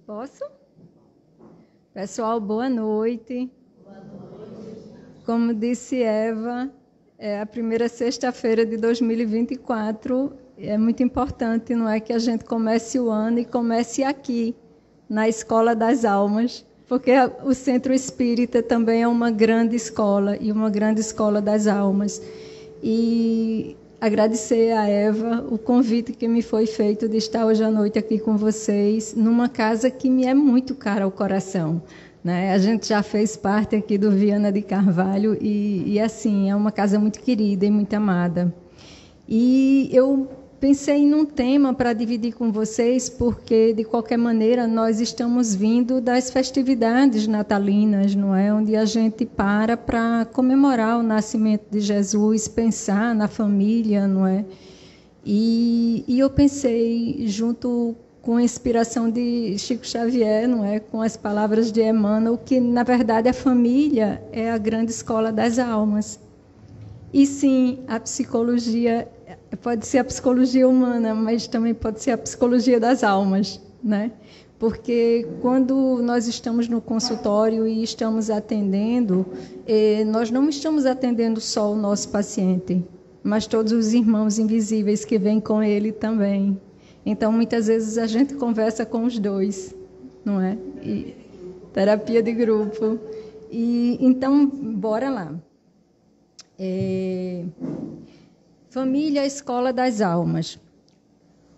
Posso? Pessoal, boa noite. Boa noite. Como disse Eva, é a primeira sexta-feira de 2024. É muito importante, não é, que a gente comece o ano e comece aqui, na Escola das Almas, porque o Centro Espírita também é uma grande escola e uma grande escola das almas. E agradecer a Eva o convite que me foi feito de estar hoje à noite aqui com vocês, numa casa que me é muito cara ao coração, né? A gente já fez parte aqui do Viana de Carvalho e assim, é uma casa muito querida e muito amada. E eu pensei num tema para dividir com vocês, porque, de qualquer maneira, nós estamos vindo das festividades natalinas, não é? Onde a gente para comemorar o nascimento de Jesus, pensar na família, não é? E eu pensei, junto com a inspiração de Chico Xavier, não é? Com as palavras de Emmanuel, que, na verdade, a família é a grande escola das almas. E, sim, a psicologia pode ser a psicologia humana, mas também pode ser a psicologia das almas, né? Porque quando nós estamos no consultório e estamos atendendo, nós não estamos atendendo só o nosso paciente, mas todos os irmãos invisíveis que vêm com ele também. Então, muitas vezes a gente conversa com os dois, não é? E terapia de grupo. E então, bora lá. Família, Escola das Almas.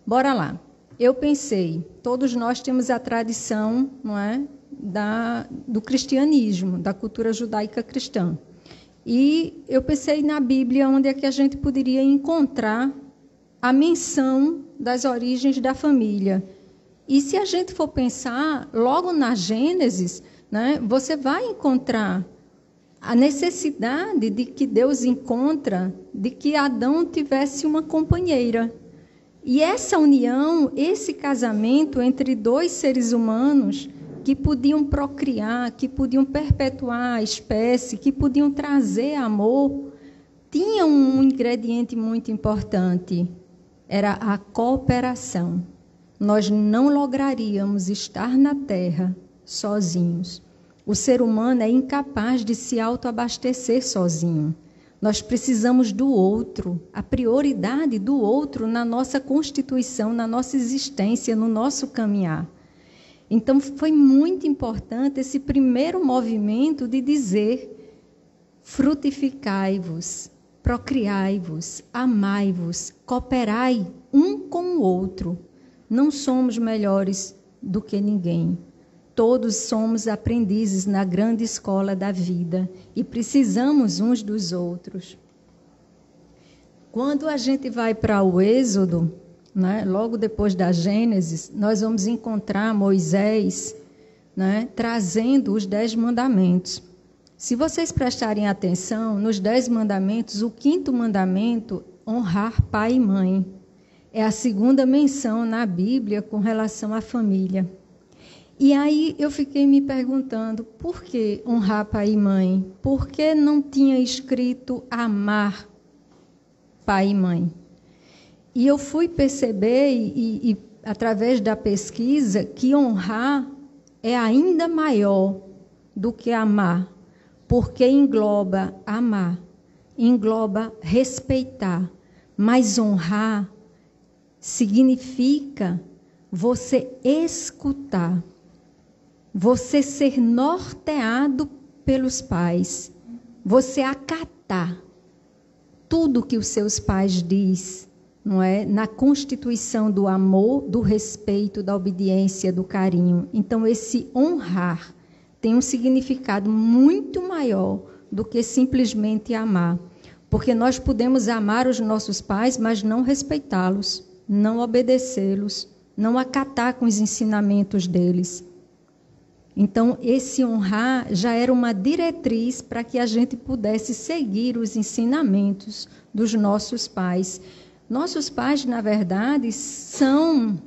Bora lá. Eu pensei, todos nós temos a tradição, não é, do cristianismo, da cultura judaica cristã. E eu pensei na Bíblia, onde é que a gente poderia encontrar a menção das origens da família. E se a gente for pensar, logo na Gênesis, né, você vai encontrar a necessidade de que Deus encontra de que Adão tivesse uma companheira. E essa união, esse casamento entre dois seres humanos que podiam procriar, que podiam perpetuar a espécie, que podiam trazer amor, tinha um ingrediente muito importante, era a cooperação. Nós não lograríamos estar na Terra sozinhos. O ser humano é incapaz de se autoabastecer sozinho. Nós precisamos do outro, a prioridade do outro na nossa constituição, na nossa existência, no nosso caminhar. Então, foi muito importante esse primeiro movimento de dizer: frutificai-vos, procriai-vos, amai-vos, cooperai um com o outro. Não somos melhores do que ninguém. Todos somos aprendizes na grande escola da vida e precisamos uns dos outros. Quando a gente vai para o Êxodo, né, logo depois da Gênesis, nós vamos encontrar Moisés, né, trazendo os 10 mandamentos. Se vocês prestarem atenção, nos 10 mandamentos, o 5º mandamento, honrar pai e mãe. É a segunda menção na Bíblia com relação à família. E aí eu fiquei me perguntando, por que honrar pai e mãe? Por que não tinha escrito amar pai e mãe? E eu fui perceber, e através da pesquisa, que honrar é ainda maior do que amar, porque engloba amar, engloba respeitar, mas honrar significa você escutar. Você ser norteado pelos pais, você acatar tudo que os seus pais diz, não é? Na constituição do amor, do respeito, da obediência, do carinho. Então, esse honrar tem um significado muito maior do que simplesmente amar. Porque nós podemos amar os nossos pais, mas não respeitá-los, não obedecê-los, não acatar com os ensinamentos deles. Então, esse honrar já era uma diretriz para que a gente pudesse seguir os ensinamentos dos nossos pais. Nossos pais, na verdade, são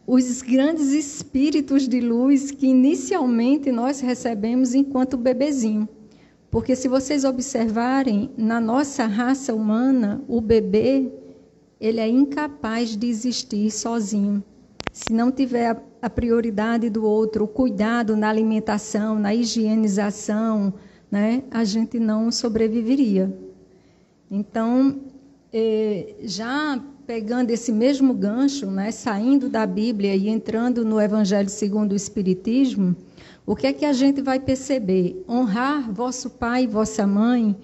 os grandes espíritos de luz que inicialmente nós recebemos enquanto bebezinho. Porque se vocês observarem, na nossa raça humana, o bebê, ele é incapaz de existir sozinho. se não tiver a prioridade do outro, o cuidado na alimentação, na higienização, né, a gente não sobreviveria. Então, já pegando esse mesmo gancho, né, saindo da Bíblia e entrando no Evangelho segundo o Espiritismo, o que é que a gente vai perceber? Honrar vosso pai e vossa mãe,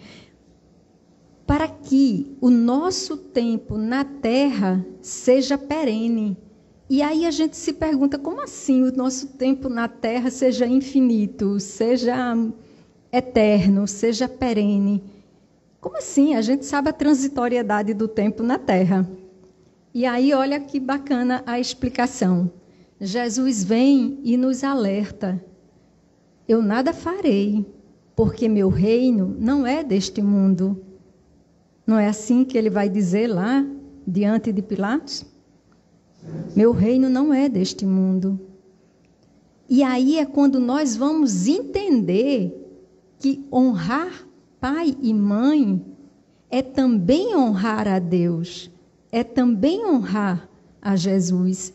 para que o nosso tempo na Terra seja perene. E aí a gente se pergunta, como assim o nosso tempo na Terra seja infinito, seja eterno, seja perene? Como assim? A gente sabe a transitoriedade do tempo na Terra. E aí, olha que bacana a explicação. Jesus vem e nos alerta. Eu nada farei, porque meu reino não é deste mundo. Não é assim que ele vai dizer lá, diante de Pilatos? Meu reino não é deste mundo. E aí é quando nós vamos entender que honrar pai e mãe é também honrar a Deus, é também honrar a Jesus.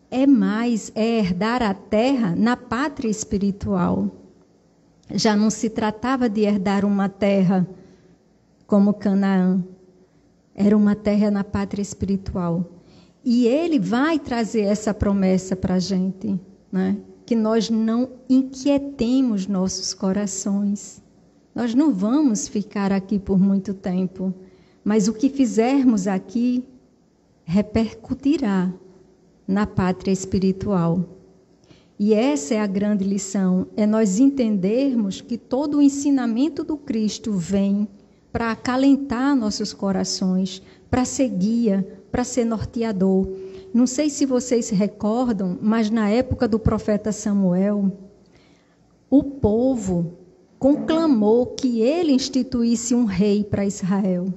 É mais, é herdar a terra na pátria espiritual. Já não se tratava de herdar uma terra como Canaã. Era uma terra na pátria espiritual. E ele vai trazer essa promessa para a gente, né? Que nós não inquietemos nossos corações. Nós não vamos ficar aqui por muito tempo, mas o que fizermos aqui repercutirá na pátria espiritual. E essa é a grande lição, é nós entendermos que todo o ensinamento do Cristo vem para acalentar nossos corações, para ser guia, para ser norteador. Não sei se vocês se recordam, mas na época do profeta Samuel, o povo conclamou que ele instituísse um rei para Israel.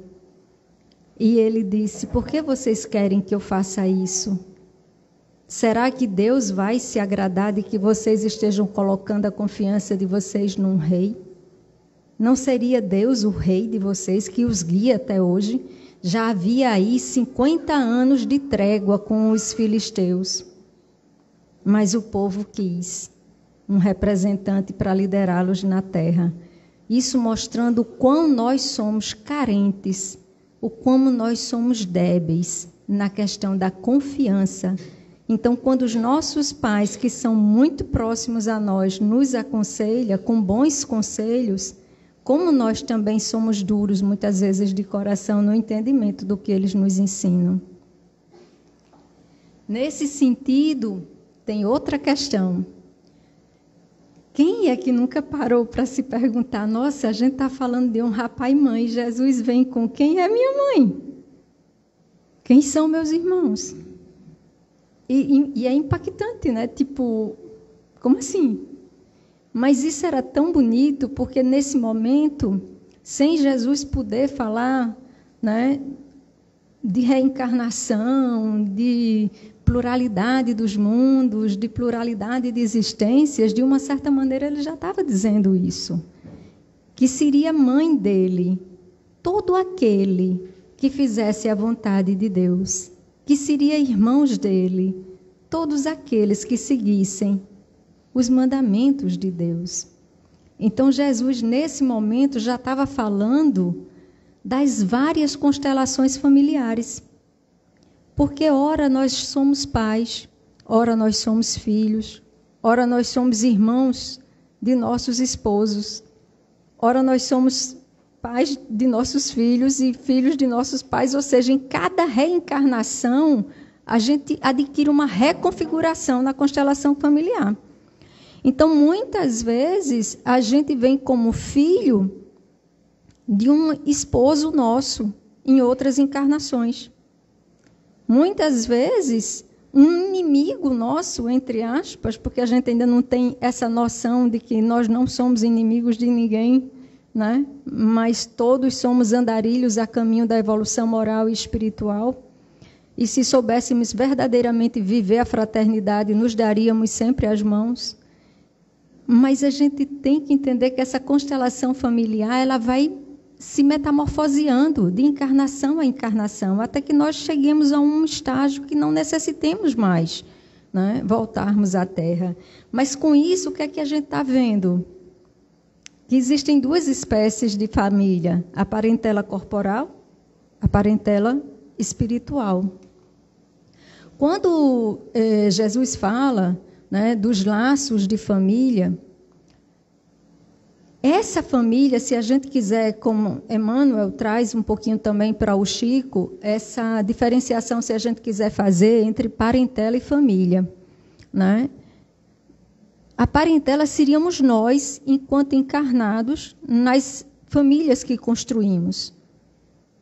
E ele disse, por que vocês querem que eu faça isso? Será que Deus vai se agradar de que vocês estejam colocando a confiança de vocês num rei? Não seria Deus o rei de vocês que os guia até hoje? Já havia aí 50 anos de trégua com os filisteus. Mas o povo quis um representante para liderá-los na terra. Isso mostrando o quão nós somos carentes, o como nós somos débeis na questão da confiança. Então, quando os nossos pais, que são muito próximos a nós, nos aconselham com bons conselhos, como nós também somos duros, muitas vezes, de coração, no entendimento do que eles nos ensinam. Nesse sentido, tem outra questão. Quem é que nunca parou para se perguntar, nossa, a gente está falando de honrar pai e mãe, Jesus vem com quem é minha mãe? Quem são meus irmãos? E é impactante, né? Tipo, como assim? Mas isso era tão bonito, porque nesse momento, sem Jesus poder falar, né, de reencarnação, de pluralidade dos mundos, de pluralidade de existências, de uma certa maneira ele já estava dizendo isso. Que seria mãe dele, todo aquele que fizesse a vontade de Deus. Que seria irmãos dele, todos aqueles que seguissem os mandamentos de Deus. Então Jesus, nesse momento, já estava falando das várias constelações familiares. Porque ora nós somos pais, ora nós somos filhos, ora nós somos irmãos de nossos esposos, ora nós somos pais de nossos filhos e filhos de nossos pais, ou seja, em cada reencarnação, a gente adquire uma reconfiguração na constelação familiar. Então, muitas vezes, a gente vem como filho de um esposo nosso em outras encarnações. Muitas vezes, um inimigo nosso, entre aspas, porque a gente ainda não tem essa noção de que nós não somos inimigos de ninguém, né? Mas todos somos andarilhos a caminho da evolução moral e espiritual. E se soubéssemos verdadeiramente viver a fraternidade, nos daríamos sempre as mãos. Mas a gente tem que entender que essa constelação familiar, ela vai se metamorfoseando de encarnação a encarnação, até que nós cheguemos a um estágio que não necessitemos mais né, voltarmos à Terra. Mas com isso, o que é que a gente está vendo? Que existem duas espécies de família: a parentela corporal, a parentela espiritual. Quando Jesus fala, né, dos laços de família, essa família, se a gente quiser, como Emmanuel traz um pouquinho também para o Chico, essa diferenciação, se a gente quiser fazer entre parentela e família, né? A parentela seríamos nós, enquanto encarnados, nas famílias que construímos.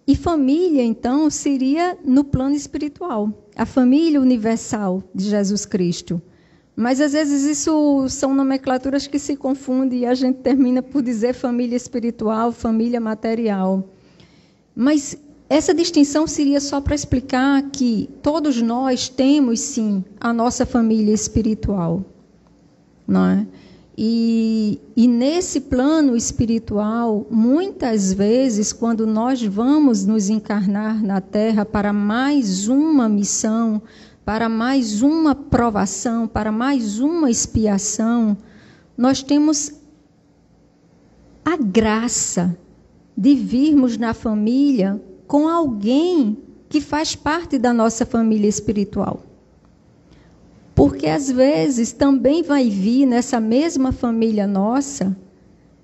E família, então, seria no plano espiritual, a família universal de Jesus Cristo. Mas, às vezes, isso são nomenclaturas que se confundem e a gente termina por dizer família espiritual, família material. Mas essa distinção seria só para explicar que todos nós temos, sim, a nossa família espiritual, não é? E nesse plano espiritual, muitas vezes, quando nós vamos nos encarnar na Terra para mais uma missão, para mais uma provação, para mais uma expiação, nós temos a graça de virmos na família com alguém que faz parte da nossa família espiritual. Porque, às vezes, também vai vir nessa mesma família nossa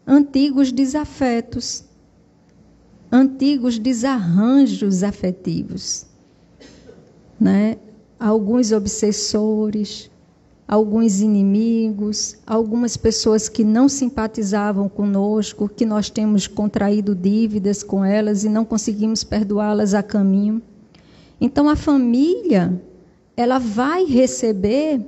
antigos desafetos, antigos desarranjos afetivos, né? Alguns obsessores, alguns inimigos, algumas pessoas que não simpatizavam conosco, que nós temos contraído dívidas com elas e não conseguimos perdoá-las a caminho. Então, a família, ela vai receber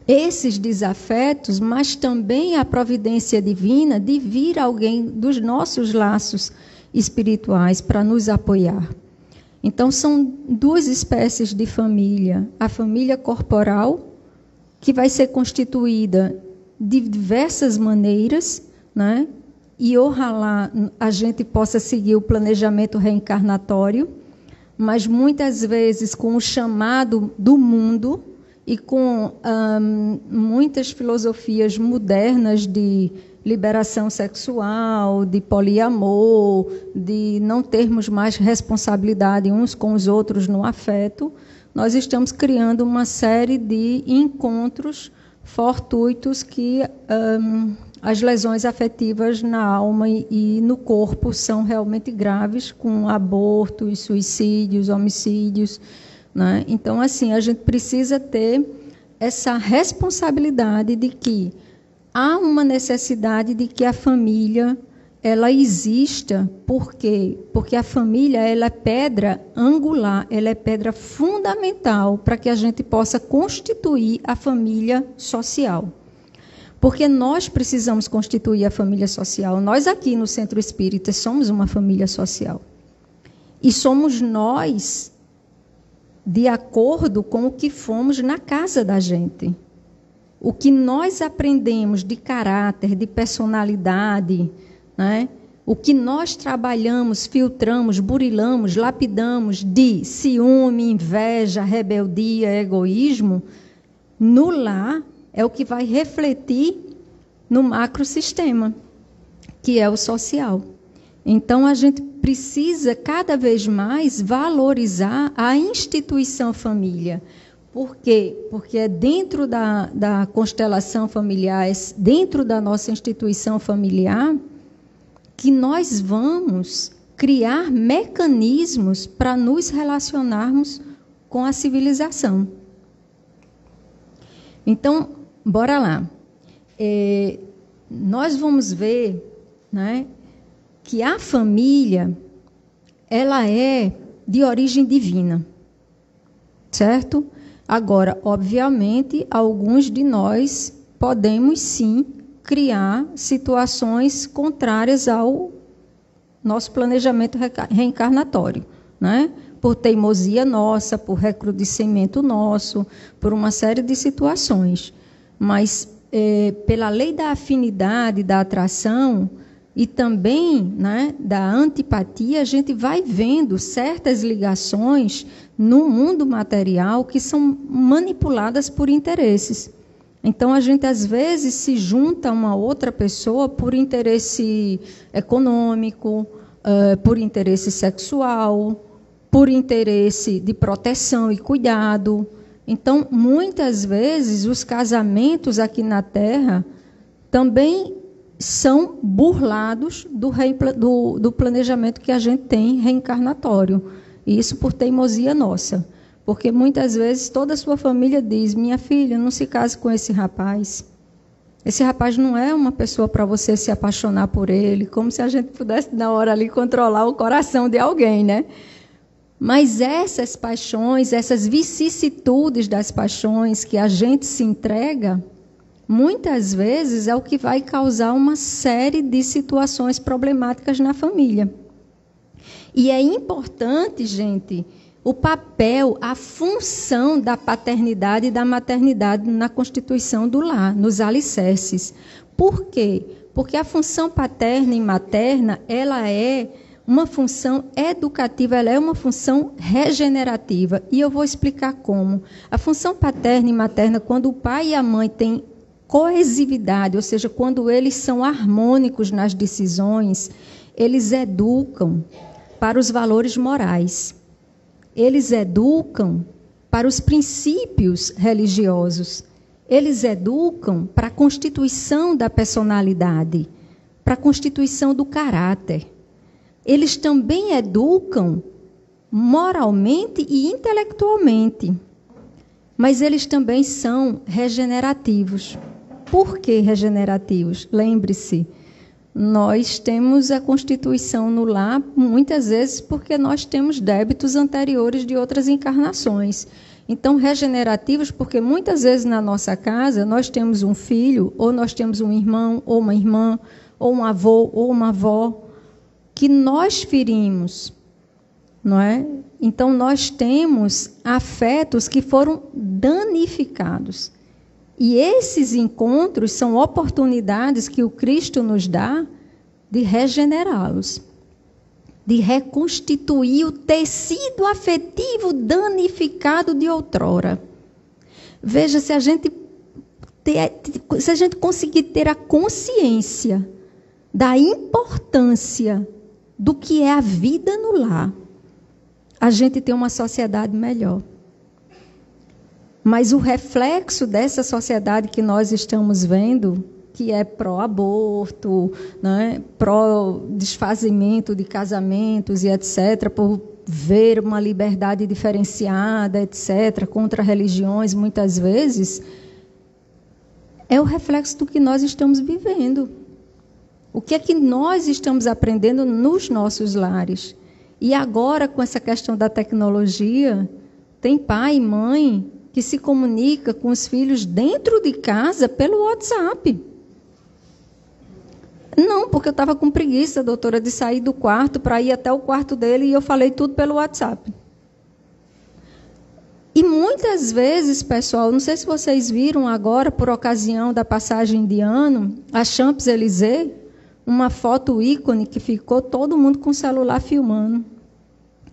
esses desafetos, mas também a providência divina de vir alguém dos nossos laços espirituais para nos apoiar. Então, são duas espécies de família. A família corporal, que vai ser constituída de diversas maneiras, né? E oxalá a gente possa seguir o planejamento reencarnatório, mas muitas vezes com o chamado do mundo e com muitas filosofias modernas de liberação sexual, de poliamor, de não termos mais responsabilidade uns com os outros no afeto, nós estamos criando uma série de encontros fortuitos que as lesões afetivas na alma e no corpo são realmente graves, com abortos, suicídios, homicídios, né? Então, assim, a gente precisa ter essa responsabilidade de que há uma necessidade de que a família ela exista. Por quê? Porque a família ela é pedra angular, ela é pedra fundamental para que a gente possa constituir a família social. Porque nós precisamos constituir a família social. Nós aqui no Centro Espírita somos uma família social. E somos nós de acordo com o que fomos na casa da gente. O que nós aprendemos de caráter, de personalidade, né? O que nós trabalhamos, filtramos, burilamos, lapidamos de ciúme, inveja, rebeldia, egoísmo, no lar é o que vai refletir no macrosistema, que é o social. Então, a gente precisa cada vez mais valorizar a instituição família. Por quê? Porque é dentro da constelação familiar, é dentro da nossa instituição familiar, que nós vamos criar mecanismos para nos relacionarmos com a civilização. Então, bora lá. Nós vamos ver, né, que a família, ela é de origem divina, certo? Agora, obviamente, alguns de nós podemos, sim, criar situações contrárias ao nosso planejamento reencarnatório, né? Por teimosia nossa, por recrudescimento nosso, por uma série de situações. Mas, pela lei da afinidade, da atração, e também, né, da antipatia, a gente vai vendo certas ligações no mundo material que são manipuladas por interesses. Então, a gente, às vezes, se junta a uma outra pessoa por interesse econômico, por interesse sexual, por interesse de proteção e cuidado. Então, muitas vezes, os casamentos aqui na Terra também são burlados do planejamento que a gente tem reencarnatório. E isso por teimosia nossa. Porque muitas vezes toda a sua família diz: minha filha, não se case com esse rapaz. Esse rapaz não é uma pessoa para você se apaixonar por ele, como se a gente pudesse, na hora ali, controlar o coração de alguém, né? Mas essas paixões, essas vicissitudes das paixões que a gente se entrega, muitas vezes é o que vai causar uma série de situações problemáticas na família. E é importante, gente, o papel, a função da paternidade e da maternidade na constituição do lar, nos alicerces. Por quê? Porque a função paterna e materna, ela é uma função educativa, ela é uma função regenerativa. E eu vou explicar como. A função paterna e materna, quando o pai e a mãe têm coesividade, ou seja, quando eles são harmônicos nas decisões, eles educam para os valores morais. Eles educam para os princípios religiosos. Eles educam para a constituição da personalidade, para a constituição do caráter. Eles também educam moralmente e intelectualmente. Mas eles também são regenerativos. Por que regenerativos? Lembre-se, nós temos a constituição no lar, muitas vezes porque nós temos débitos anteriores de outras encarnações. Então, regenerativos porque muitas vezes na nossa casa nós temos um filho, ou nós temos um irmão, ou uma irmã, ou um avô, ou uma avó, que nós ferimos, não é? Então, nós temos afetos que foram danificados. E esses encontros são oportunidades que o Cristo nos dá de regenerá-los, de reconstituir o tecido afetivo danificado de outrora. Veja, se a gente conseguir ter a consciência da importância do que é a vida no lar, a gente tem uma sociedade melhor. Mas o reflexo dessa sociedade que nós estamos vendo, que é pró-aborto, né, pró-desfazimento de casamentos e etc., por ver uma liberdade diferenciada, etc., contra religiões, muitas vezes, é o reflexo do que nós estamos vivendo. O que é que nós estamos aprendendo nos nossos lares? E agora, com essa questão da tecnologia, tem pai e mãe que se comunica com os filhos dentro de casa pelo WhatsApp. Não, porque eu estava com preguiça, doutora, de sair do quarto para ir até o quarto dele e eu falei tudo pelo WhatsApp. E muitas vezes, pessoal, não sei se vocês viram agora, por ocasião da passagem de ano, a Champs-Élysées, uma foto ícone que ficou todo mundo com o celular filmando.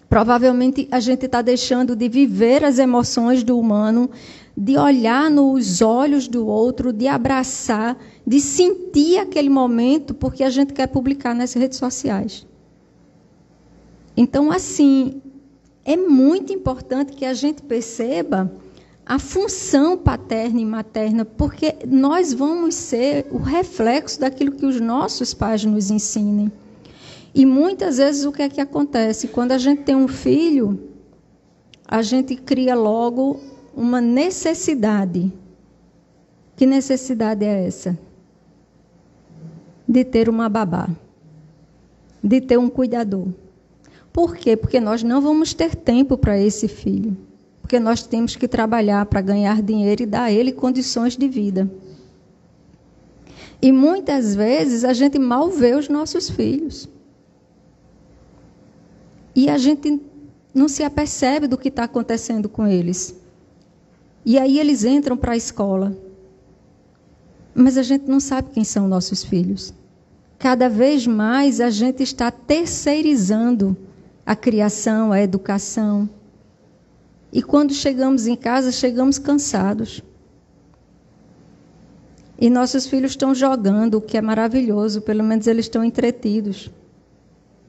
Provavelmente a gente está deixando de viver as emoções do humano, de olhar nos olhos do outro, de abraçar, de sentir aquele momento, porque a gente quer publicar nas redes sociais. Então, assim, é muito importante que a gente perceba a função paterna e materna, porque nós vamos ser o reflexo daquilo que os nossos pais nos ensinem. E muitas vezes o que é que acontece? Quando a gente tem um filho, a gente cria logo uma necessidade. Que necessidade é essa? De ter uma babá, de ter um cuidador. Por quê? Porque nós não vamos ter tempo para esse filho. Porque nós temos que trabalhar para ganhar dinheiro e dar a ele condições de vida. E muitas vezes a gente mal vê os nossos filhos. E a gente não se apercebe do que está acontecendo com eles. E aí eles entram para a escola. Mas a gente não sabe quem são nossos filhos. cada vez mais a gente está terceirizando a criação, a educação. E quando chegamos em casa, chegamos cansados. E nossos filhos estão jogando, o que é maravilhoso, pelo menos eles estão entretidos.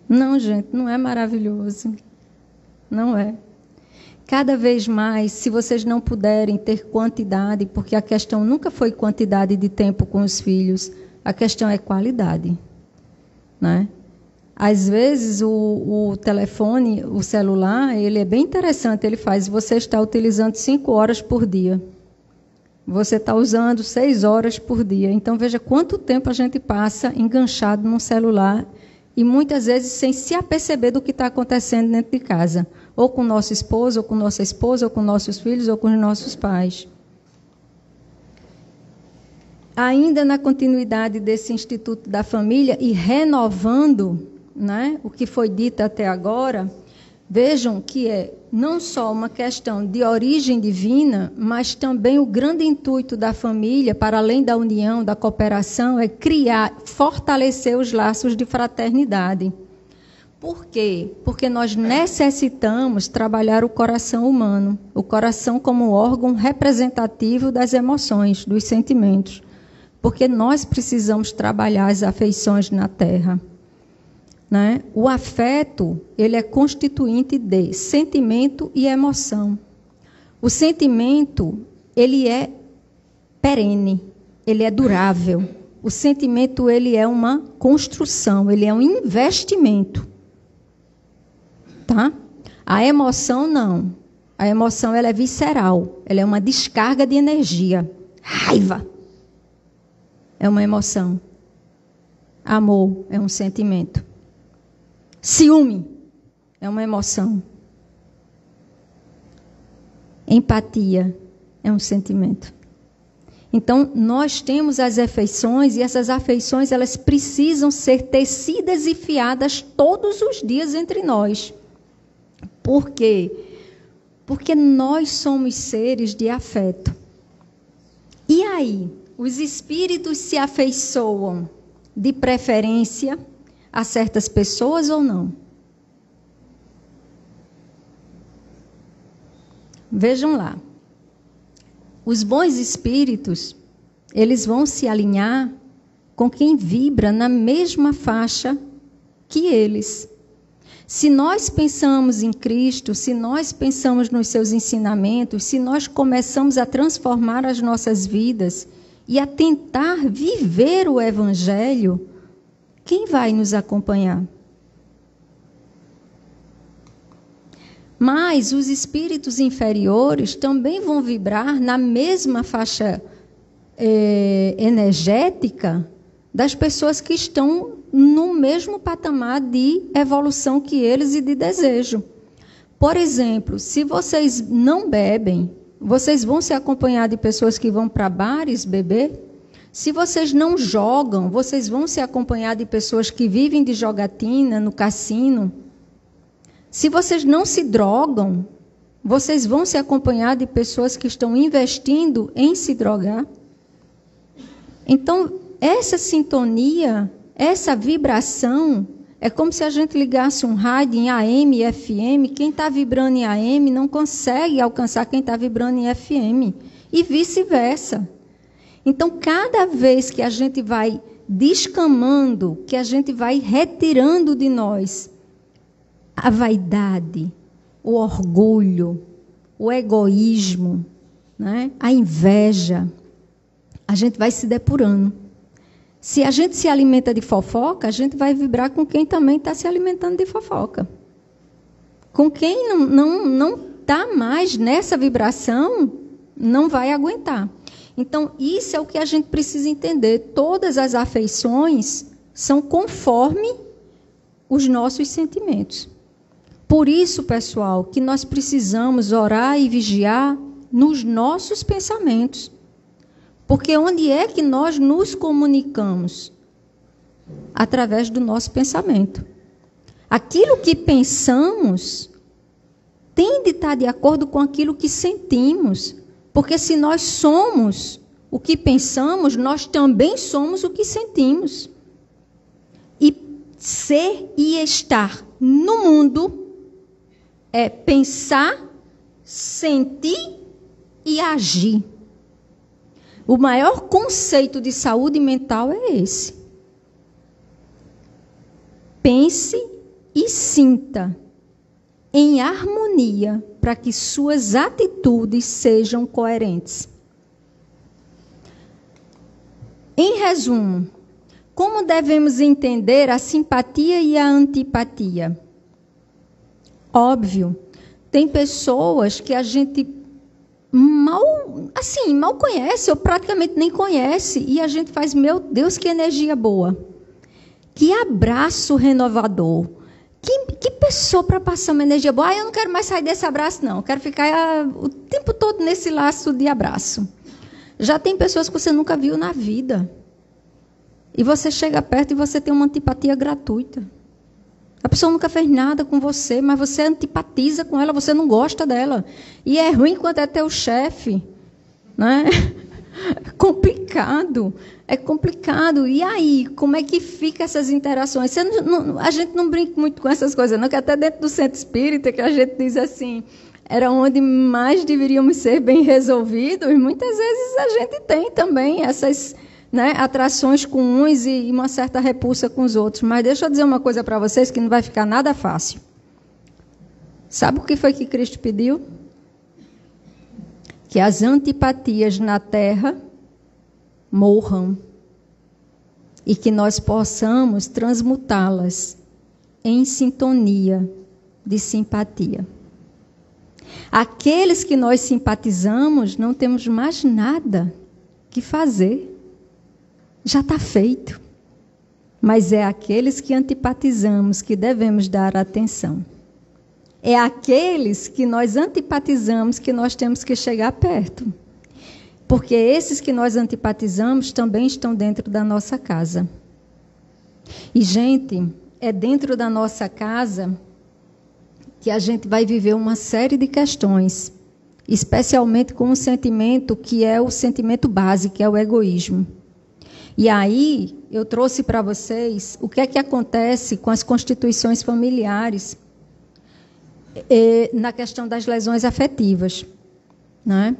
Não, gente, não é maravilhoso. Não é. Cada vez mais, se vocês não puderem ter quantidade, porque a questão nunca foi quantidade de tempo com os filhos, a questão é qualidade, né? Às vezes o telefone, o celular, ele é bem interessante, ele faz, você está utilizando 5 horas por dia. Você está usando 6 horas por dia. Então, veja quanto tempo a gente passa enganchado num celular e muitas vezes sem se aperceber do que está acontecendo dentro de casa. Ou com nosso esposo, ou com nossa esposa, ou com nossos filhos, ou com os nossos pais. Ainda na continuidade desse Instituto da Família e renovando, né, o que foi dito até agora, vejam que é não só uma questão de origem divina, mas também o grande intuito da família, para além da união, da cooperação, é criar, fortalecer os laços de fraternidade. Por quê? Porque nós necessitamos trabalhar o coração humano, o coração como órgão representativo das emoções, dos sentimentos. Porque nós precisamos trabalhar as afeições na Terra. Né? O afeto, ele é constituinte de sentimento e emoção. O sentimento, ele é perene, ele é durável. O sentimento, ele é uma construção, ele é um investimento. Tá? A emoção, não. A emoção, ela é visceral, ela é uma descarga de energia. Raiva é uma emoção. Amor é um sentimento. Ciúme é uma emoção. Empatia é um sentimento. Então, nós temos as afeições e essas afeições, elas precisam ser tecidas e fiadas todos os dias entre nós. Por quê? Porque nós somos seres de afeto. E aí, os espíritos se afeiçoam de preferência a certas pessoas ou não? Vejam lá. Os bons espíritos, eles vão se alinhar com quem vibra na mesma faixa que eles. Se nós pensamos em Cristo, se nós pensamos nos seus ensinamentos, se nós começamos a transformar as nossas vidas e a tentar viver o Evangelho, quem vai nos acompanhar? Mas os espíritos inferiores também vão vibrar na mesma faixa energética das pessoas que estão no mesmo patamar de evolução que eles e de desejo. Por exemplo, se vocês não bebem, vocês vão se acompanhar de pessoas que vão para bares beber? Se vocês não jogam, vocês vão se acompanhar de pessoas que vivem de jogatina no cassino? Se vocês não se drogam, vocês vão se acompanhar de pessoas que estão investindo em se drogar? Então, essa sintonia, essa vibração, é como se a gente ligasse um rádio em AM e FM. Quem está vibrando em AM não consegue alcançar quem está vibrando em FM. E vice-versa. Então, cada vez que a gente vai descamando, que a gente vai retirando de nós a vaidade, o orgulho, o egoísmo, né? A inveja, a gente vai se depurando. Se a gente se alimenta de fofoca, a gente vai vibrar com quem também está se alimentando de fofoca. Com quem não está mais nessa vibração, não vai aguentar. Então, isso é o que a gente precisa entender. Todas as afeições são conforme os nossos sentimentos. Por isso, pessoal, que nós precisamos orar e vigiar nos nossos pensamentos. Porque onde é que nós nos comunicamos? Através do nosso pensamento. Aquilo que pensamos tem de estar de acordo com aquilo que sentimos. Porque se nós somos o que pensamos, nós também somos o que sentimos. ser e estar no mundo é pensar, sentir e agir. O maior conceito de saúde mental é esse. Pense e sinta em harmonia para que suas atitudes sejam coerentes. Em resumo, como devemos entender a simpatia e a antipatia? Óbvio, tem pessoas que a gente mal conhece, ou praticamente nem conhece, e a gente faz, meu Deus, que energia boa. Que abraço renovador. Que pessoa para passar uma energia boa. Eu não quero mais sair desse abraço, não. Eu quero ficar o tempo todo nesse laço de abraço. Já tem pessoas que você nunca viu na vida. E você chega perto e você tem uma antipatia gratuita. A pessoa nunca fez nada com você, mas você antipatiza com ela, você não gosta dela. E é ruim quando é teu chefe. Né? É complicado. E aí, como é que fica essas interações? A gente não brinca muito com essas coisas, não, que até dentro do centro espírita, que a gente diz assim, era onde mais deveríamos ser bem resolvidos, muitas vezes a gente tem também essas, né, atrações com uns e uma certa repulsa com os outros. Mas deixa eu dizer uma coisa para vocês que não vai ficar nada fácil. Sabe o que foi que Cristo pediu? Que as antipatias na terra morram e que nós possamos transmutá-las em sintonia de simpatia. Aqueles que nós simpatizamos, não temos mais nada que fazer. Já está feito. Mas é aqueles que antipatizamos que devemos dar atenção. É aqueles que nós antipatizamos que nós temos que chegar perto. Porque esses que nós antipatizamos também estão dentro da nossa casa. E, gente, é dentro da nossa casa que a gente vai viver uma série de questões, especialmente com um sentimento que é o sentimento básico, que é o egoísmo. E aí, eu trouxe para vocês o que é que acontece com as constituições familiares na questão das lesões afetivas. Né?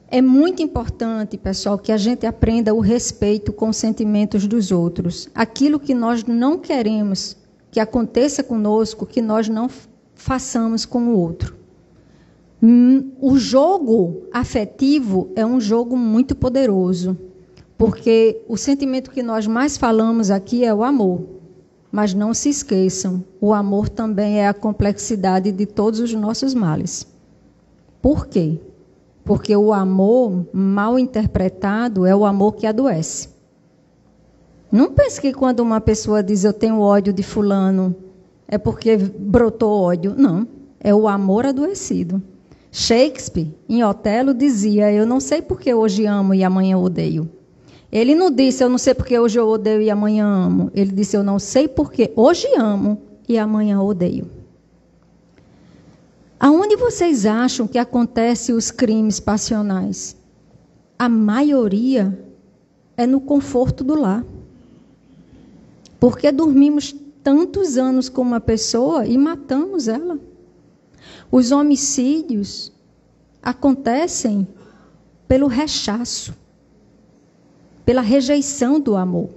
É muito importante, pessoal, que a gente aprenda o respeito com os sentimentos dos outros. Aquilo que nós não queremos que aconteça conosco, que nós não façamos com o outro. O jogo afetivo é um jogo muito poderoso, porque o sentimento que nós mais falamos aqui é o amor. Mas não se esqueçam, o amor também é a complexidade de todos os nossos males. Por quê? Porque o amor mal interpretado é o amor que adoece. Não pense que quando uma pessoa diz eu tenho ódio de fulano, é porque brotou ódio. Não, é o amor adoecido. Shakespeare, em Otelo, dizia, eu não sei porque hoje amo e amanhã odeio. Ele não disse, eu não sei porque hoje eu odeio e amanhã amo. Ele disse, eu não sei porque hoje amo e amanhã odeio. Aonde vocês acham que acontecem os crimes passionais? A maioria é no conforto do lar. Porque dormimos tantos anos com uma pessoa e matamos ela. Os homicídios acontecem pelo rechaço, pela rejeição do amor.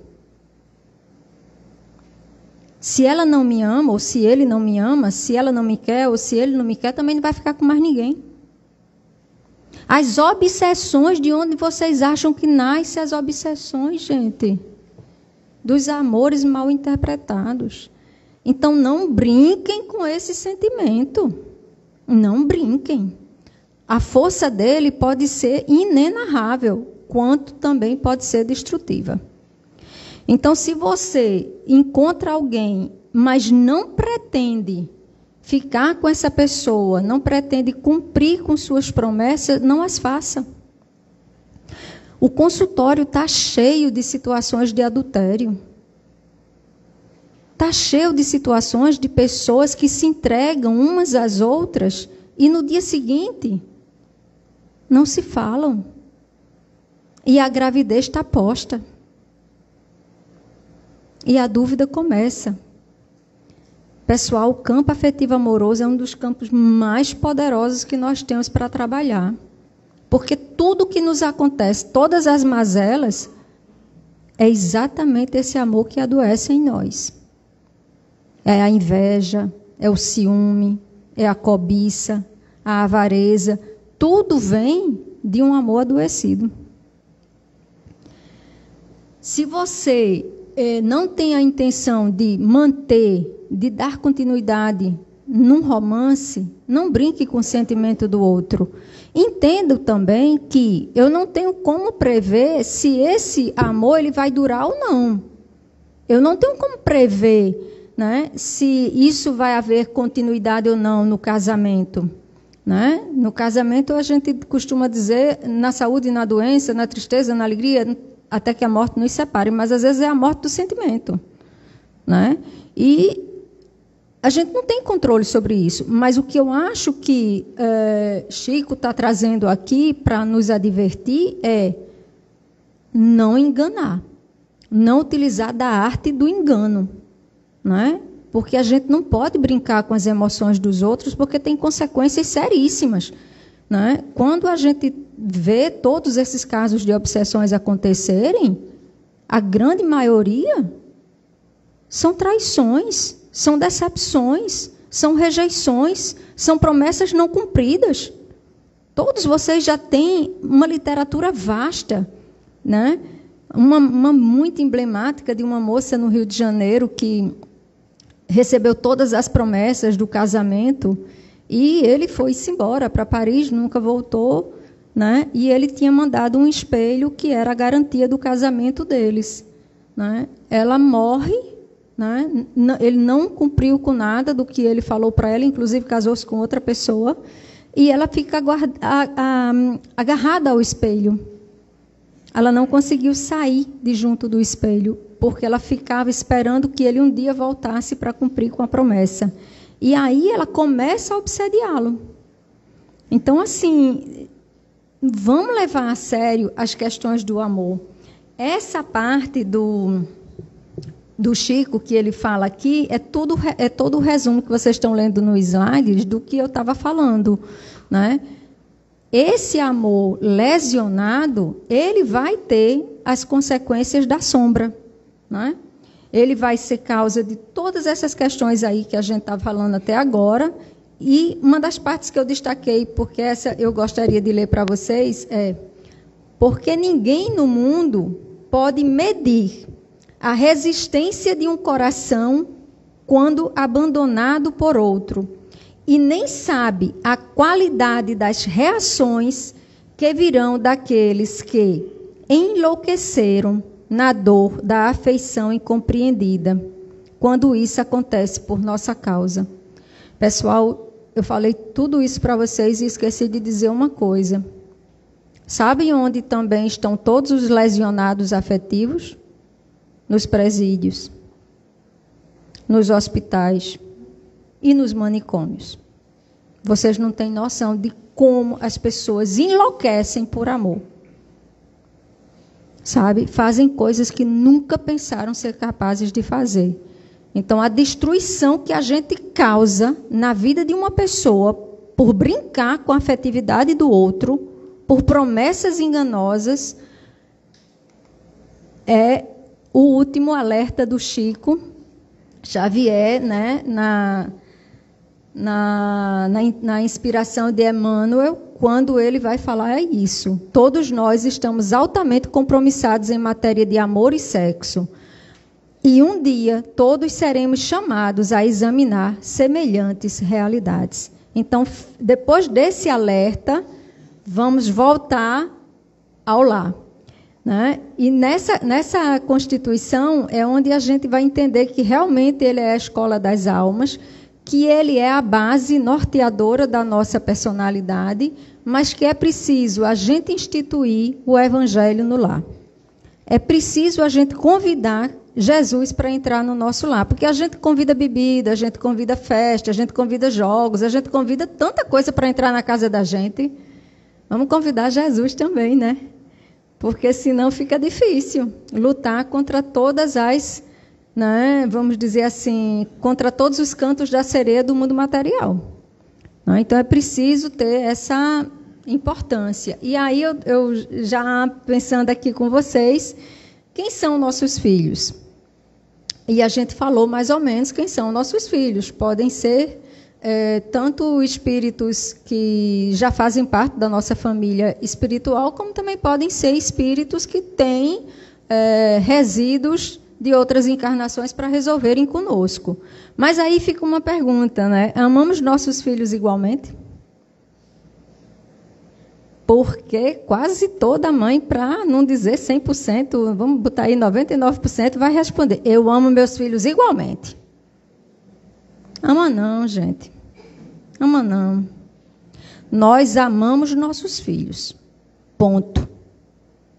Se ela não me ama, ou se ele não me ama, se ela não me quer, ou se ele não me quer, também não vai ficar com mais ninguém. As obsessões, de onde vocês acham que nascem as obsessões, gente? Dos amores mal interpretados. Então, não brinquem com esse sentimento. Não brinquem. A força dele pode ser inenarrável, quanto também pode ser destrutiva. Então, se você encontra alguém, mas não pretende ficar com essa pessoa, não pretende cumprir com suas promessas, não as faça. O consultório está cheio de situações de adultério. Está cheio de situações de pessoas que se entregam umas às outras e no dia seguinte não se falam. E a gravidez está posta. E a dúvida começa. Pessoal, o campo afetivo amoroso é um dos campos mais poderosos que nós temos para trabalhar. Porque tudo que nos acontece, todas as mazelas, é exatamente esse amor que adoece em nós. É a inveja, é o ciúme, é a cobiça, a avareza. Tudo vem de um amor adoecido. Se você não tem a intenção de manter, de dar continuidade num romance, não brinque com o sentimento do outro. Entendo também que eu não tenho como prever se esse amor ele vai durar ou não. Eu não tenho como prever, né, se isso vai haver continuidade ou não no casamento. Né? No casamento, a gente costuma dizer, na saúde e na doença, na tristeza, na alegria, até que a morte nos separe, mas às vezes é a morte do sentimento. Né? E a gente não tem controle sobre isso, mas o que eu acho que Chico está trazendo aqui para nos advertir é não enganar, não utilizar da arte do engano, né? Porque a gente não pode brincar com as emoções dos outros, porque tem consequências seríssimas, né? Quando a gente vê todos esses casos de obsessões acontecerem, a grande maioria são traições, são decepções, são rejeições, são promessas não cumpridas. Todos vocês já têm uma literatura vasta, né? Uma muito emblemática de uma moça no Rio de Janeiro que recebeu todas as promessas do casamento e ele foi-se embora para Paris, nunca voltou, né? E ele tinha mandado um espelho que era a garantia do casamento deles, né? Ela morre, né? Ele não cumpriu com nada do que ele falou para ela, inclusive casou-se com outra pessoa, e ela fica agarrada ao espelho. Ela não conseguiu sair de junto do espelho, porque ela ficava esperando que ele um dia voltasse para cumprir com a promessa. E aí ela começa a obsediá-lo. Então, assim, vamos levar a sério as questões do amor. Essa parte do Chico que ele fala aqui é todo o resumo que vocês estão lendo no slide do que eu estava falando, né? Esse amor lesionado, ele vai ter as consequências da sombra, né? Ele vai ser causa de todas essas questões aí que a gente está falando até agora. E uma das partes que eu destaquei, porque essa eu gostaria de ler para vocês, é: porque ninguém no mundo pode medir a resistência de um coração quando abandonado por outro, e nem sabe a qualidade das reações que virão daqueles que enlouqueceram na dor da afeição incompreendida, quando isso acontece por nossa causa. Pessoal, eu falei tudo isso para vocês e esqueci de dizer uma coisa. Sabem onde também estão todos os lesionados afetivos? Nos presídios, nos hospitais e nos manicômios. Vocês não têm noção de como as pessoas enlouquecem por amor. Sabe? Fazem coisas que nunca pensaram ser capazes de fazer. Então, a destruição que a gente causa na vida de uma pessoa por brincar com a afetividade do outro, por promessas enganosas, é o último alerta do Chico Xavier, né, na inspiração de Emmanuel, quando ele vai falar isso. Todos nós estamos altamente compromissados em matéria de amor e sexo. E um dia todos seremos chamados a examinar semelhantes realidades. Então, depois desse alerta, vamos voltar ao lar. Né? E nessa Constituição é onde a gente vai entender que realmente ele é a escola das almas, que ele é a base norteadora da nossa personalidade, mas que é preciso a gente instituir o Evangelho no lar. É preciso a gente convidar Jesus para entrar no nosso lar, porque a gente convida bebida, a gente convida festa, a gente convida jogos, a gente convida tanta coisa para entrar na casa da gente. Vamos convidar Jesus também, né? Porque senão fica difícil lutar contra todas as né, vamos dizer assim, contra todos os cantos da sereia do mundo material. Né? Então, é preciso ter essa importância. E aí, eu já pensando aqui com vocês, quem são nossos filhos? E a gente falou mais ou menos quem são nossos filhos. Podem ser tanto espíritos que já fazem parte da nossa família espiritual, como também podem ser espíritos que têm resíduos de outras encarnações para resolverem conosco. Mas aí fica uma pergunta, né? Amamos nossos filhos igualmente? Porque quase toda mãe, para não dizer 100%, vamos botar aí 99%, vai responder: eu amo meus filhos igualmente. Ama não, gente. Ama não. Nós amamos nossos filhos. Ponto.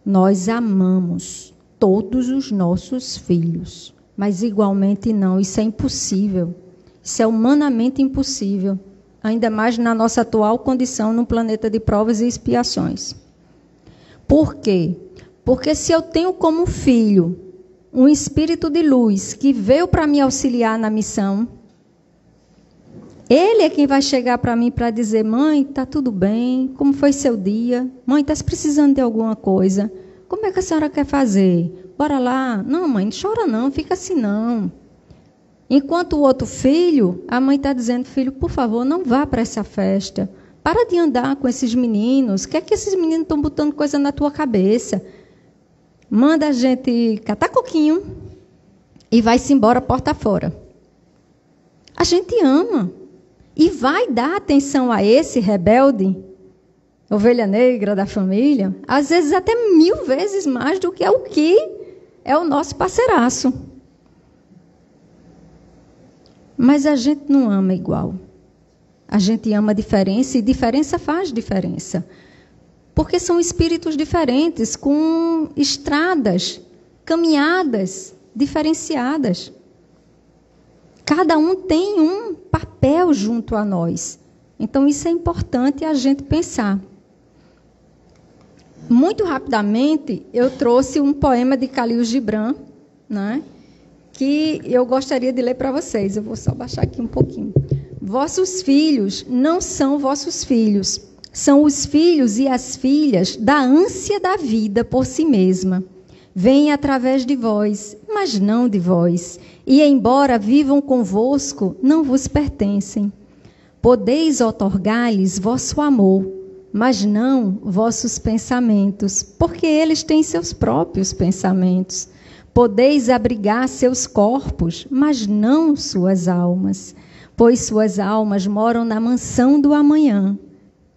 Nós amamos todos os nossos filhos. Mas igualmente não. Isso é impossível. Isso é humanamente impossível. Ainda mais na nossa atual condição num planeta de provas e expiações. Por quê? Porque se eu tenho como filho um espírito de luz que veio para me auxiliar na missão, ele é quem vai chegar para mim para dizer: mãe, está tudo bem? Como foi seu dia? Mãe, está precisando de alguma coisa? Como é que a senhora quer fazer? Bora lá. Não, mãe, não chora não, fica assim não. Enquanto o outro filho, a mãe está dizendo: filho, por favor, não vá para essa festa. Para de andar com esses meninos. O que é que esses meninos estão botando coisa na tua cabeça? Manda a gente catar coquinho e vai-se embora porta fora. A gente ama. E vai dar atenção a esse rebelde, ovelha negra da família, às vezes até 1000 vezes mais do que é o nosso parceiraço. Mas a gente não ama igual. A gente ama a diferença e diferença faz diferença. Porque são espíritos diferentes, com estradas, caminhadas diferenciadas. Cada um tem um papel junto a nós. Então, isso é importante a gente pensar. Muito rapidamente, eu trouxe um poema de Khalil Gibran, né, que eu gostaria de ler para vocês. Eu vou só baixar aqui um pouquinho. Vossos filhos não são vossos filhos. São os filhos e as filhas da ânsia da vida por si mesma. Vêm através de vós, mas não de vós. E, embora vivam convosco, não vos pertencem. Podeis otorgar-lhes vosso amor, mas não vossos pensamentos, porque eles têm seus próprios pensamentos. Podeis abrigar seus corpos, mas não suas almas, pois suas almas moram na mansão do amanhã,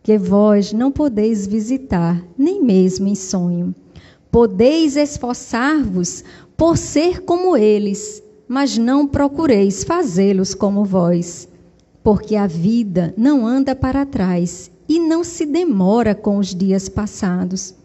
que vós não podeis visitar, nem mesmo em sonho. Podeis esforçar-vos por ser como eles, mas não procureis fazê-los como vós, porque a vida não anda para trás e não se demora com os dias passados.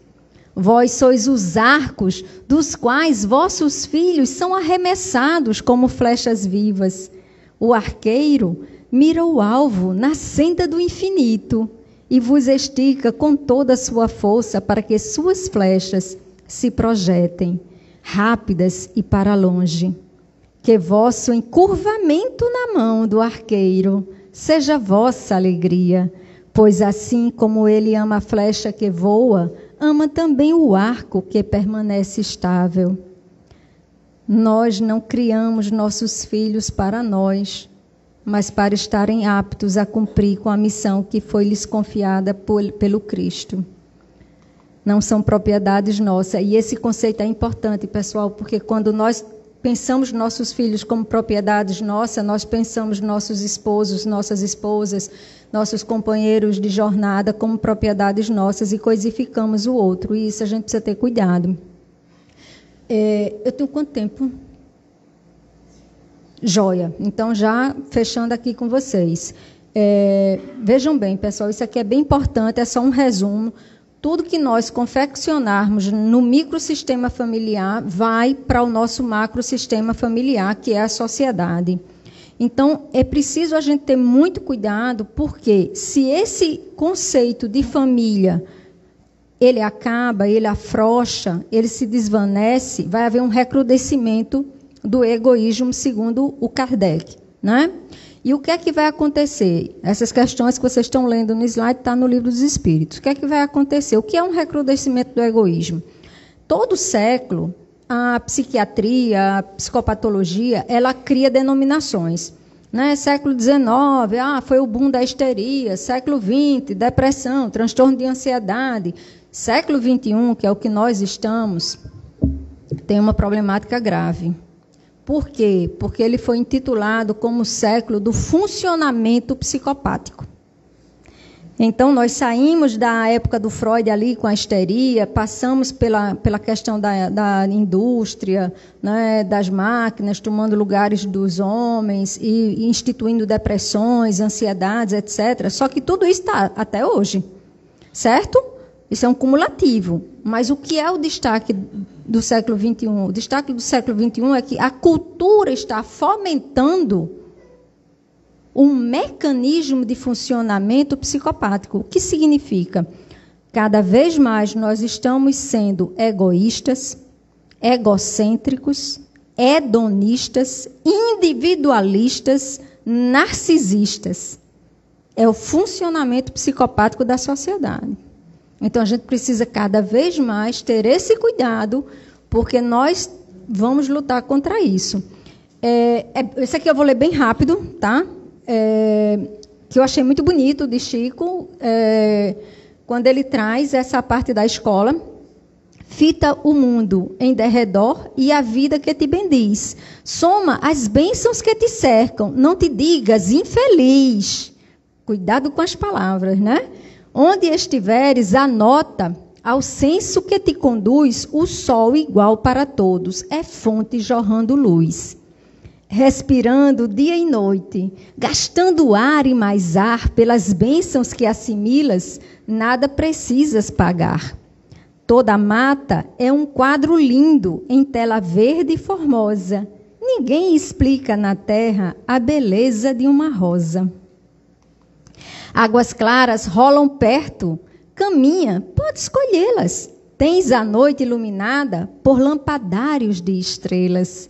Vós sois os arcos dos quais vossos filhos são arremessados como flechas vivas. O arqueiro mira o alvo na senda do infinito e vos estica com toda a sua força para que suas flechas se projetem, rápidas e para longe. Que vosso encurvamento na mão do arqueiro seja vossa alegria, pois assim como ele ama a flecha que voa, ama também o arco que permanece estável. Nós não criamos nossos filhos para nós, mas para estarem aptos a cumprir com a missão que foi lhes confiada pelo Cristo. Não são propriedades nossas. E esse conceito é importante, pessoal, porque quando nós pensamos nossos filhos como propriedades nossas, nós pensamos nossos esposos, nossas esposas, nossos companheiros de jornada como propriedades nossas e coisificamos o outro. E isso a gente precisa ter cuidado. Eu tenho quanto tempo? Joia. Então, já fechando aqui com vocês. Vejam bem, pessoal, isso aqui é bem importante, é só um resumo. Tudo que nós confeccionarmos no microsistema familiar vai para o nosso macrosistema familiar, que é a sociedade. Então, é preciso a gente ter muito cuidado, porque se esse conceito de família, ele acaba, ele afrouxa, ele se desvanece, vai haver um recrudescimento do egoísmo, segundo o Kardec, né? E o que é que vai acontecer? Essas questões que vocês estão lendo no slide está no Livro dos Espíritos. O que é que vai acontecer? O que é um recrudescimento do egoísmo? Todo século, a psiquiatria, a psicopatologia, ela cria denominações. Né? Século XIX, foi o boom da histeria. Século XX, depressão, transtorno de ansiedade. Século XXI, que é o que nós estamos, tem uma problemática grave. Por quê? Porque ele foi intitulado como o século do funcionamento psicopático. Então, nós saímos da época do Freud ali com a histeria, passamos pela questão da indústria, né, das máquinas, tomando lugares dos homens e instituindo depressões, ansiedades, etc. Só que tudo isso está até hoje, certo? Isso é um cumulativo. Mas o que é o destaque do século XXI? O destaque do século XXI é que a cultura está fomentando um mecanismo de funcionamento psicopático. O que significa? Cada vez mais nós estamos sendo egoístas, egocêntricos, hedonistas, individualistas, narcisistas. É o funcionamento psicopático da sociedade. Então, a gente precisa cada vez mais ter esse cuidado, porque nós vamos lutar contra isso. Esse aqui eu vou ler bem rápido, tá? Que eu achei muito bonito de Chico, quando ele traz essa parte da escola. Fita o mundo em derredor e a vida que te bendiz. Soma as bênçãos que te cercam, não te digas infeliz. Cuidado com as palavras, né? Onde estiveres, anota ao senso que te conduz o sol igual para todos, é fonte jorrando luz. Respirando dia e noite, gastando ar e mais ar pelas bênçãos que assimilas, nada precisas pagar. Toda mata é um quadro lindo em tela verde e formosa. Ninguém explica na terra a beleza de uma rosa. Águas claras rolam perto, caminha, pode escolhê-las. Tens a noite iluminada por lampadários de estrelas.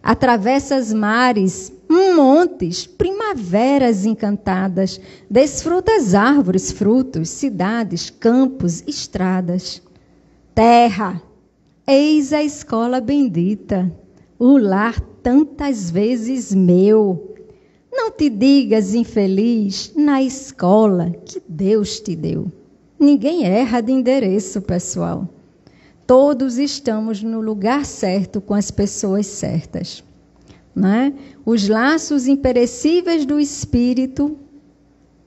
Atravessas mares, montes, primaveras encantadas. Desfrutas árvores, frutos, cidades, campos, estradas. Terra, eis a escola bendita, o lar tantas vezes meu. Não te digas infeliz na escola que Deus te deu. Ninguém erra de endereço, pessoal. Todos estamos no lugar certo com as pessoas certas. Né? Os laços imperecíveis do espírito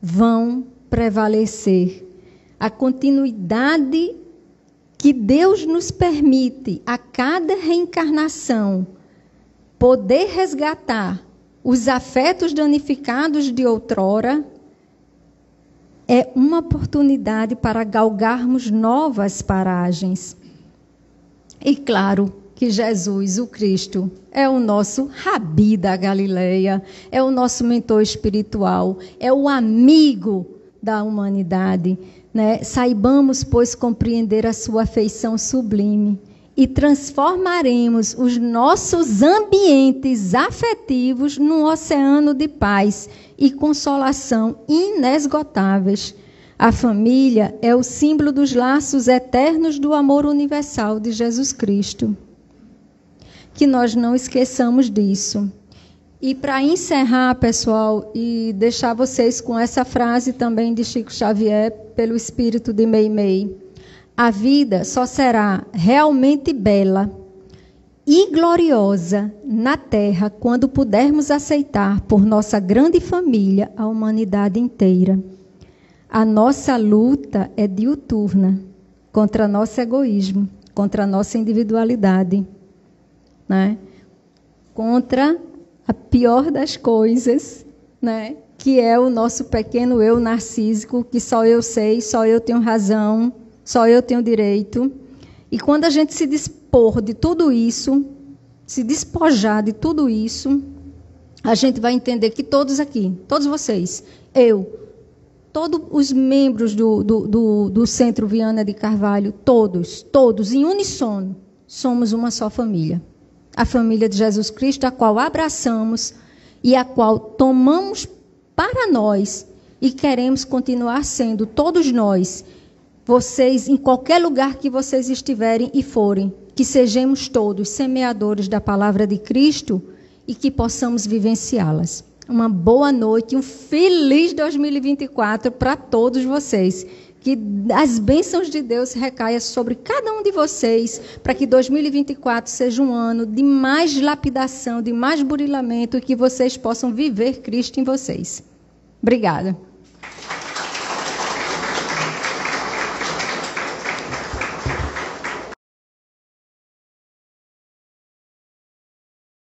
vão prevalecer. A continuidade que Deus nos permite a cada reencarnação poder resgatar os afetos danificados de outrora é uma oportunidade para galgarmos novas paragens. E claro que Jesus, o Cristo, é o nosso Rabi da Galileia, é o nosso mentor espiritual, é o amigo da humanidade. Né? Saibamos, pois, compreender a sua afeição sublime e transformaremos os nossos ambientes afetivos num oceano de paz e consolação inesgotáveis. A família é o símbolo dos laços eternos do amor universal de Jesus Cristo. Que nós não esqueçamos disso. E para encerrar, pessoal, e deixar vocês com essa frase também de Chico Xavier, pelo espírito de Meimei. A vida só será realmente bela e gloriosa na Terra quando pudermos aceitar por nossa grande família a humanidade inteira. A nossa luta é diuturna contra nosso egoísmo, contra a nossa individualidade, né? Contra a pior das coisas, né? Que é o nosso pequeno eu narcísico, que só eu sei, só eu tenho razão, só eu tenho direito. E quando a gente se dispor de tudo isso, se despojar de tudo isso, a gente vai entender que todos aqui, todos vocês, eu, todos os membros do Centro Viana de Carvalho, todos, em unissono, somos uma só família. a família de Jesus Cristo, a qual abraçamos e a qual tomamos para nós e queremos continuar sendo, todos nós, vocês, em qualquer lugar que vocês estiverem e forem, que sejamos todos semeadores da palavra de Cristo e que possamos vivenciá-las. Uma boa noite, um feliz 2024 para todos vocês. Que as bênçãos de Deus recaiam sobre cada um de vocês, para que 2024 seja um ano de mais lapidação, de mais burilamento, e que vocês possam viver Cristo em vocês. Obrigada.